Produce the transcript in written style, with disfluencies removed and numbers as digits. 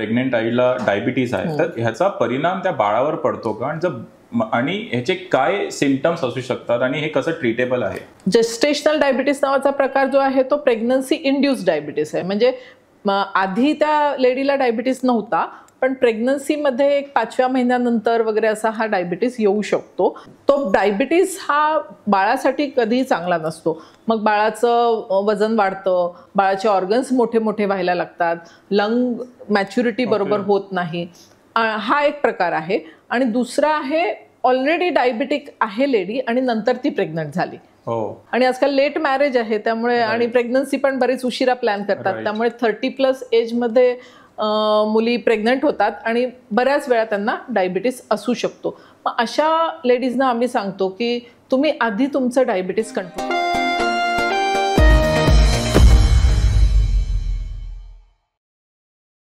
Pregnant आईला diabetes आहे तर ह्याचा परिणाम त्या बाळावर पडतो का आणि ह्याचे काय सिम्पटम्स असू शकतात आणि हे कसं ट्रीटेबल आहे? जेस्टेशनल डायबिटीस नावाचा प्रकार जो आहे तो प्रेग्नन्सी इंड्यूस्ड डायबिटीस आहे. म्हणजे आधी त्या लेडीला डायबिटीस नव्हता, पण प्रेग्नन्सीमध्ये एक 5व्या महिन्यानंतर वगैरे असा हा डायबिटीस येऊ शकतो. तो डायबिटीस हा बाळासाठी कधीही चांगला नसतो. मग बाळाचं वजन वाढतं, बाळाचे ऑर्गन्स मोठे मोठे व्हायला लागतात, लंग मॅच्युरिटी बरोबर होत नाही. हा एक प्रकार आहे. आणि दुसरा आहे ऑलरेडी डायबिटिक आहे लेडी आणि नंतर ती प्रेग्नंट झाली. आणि आजकाल लेट मॅरेज आहे त्यामुळे आणि प्रेग्नन्सी पण बरीच उशिरा प्लॅन करतात, त्यामुळे 30+ एजमध्ये मुली प्रेग्नंट होतात आणि बऱ्याच वेळा त्यांना डायबिटीस असू शकतो. मग अशा लेडीजना आम्ही सांगतो की तुम्ही आधी तुमचं डायबिटीस कंट्रोल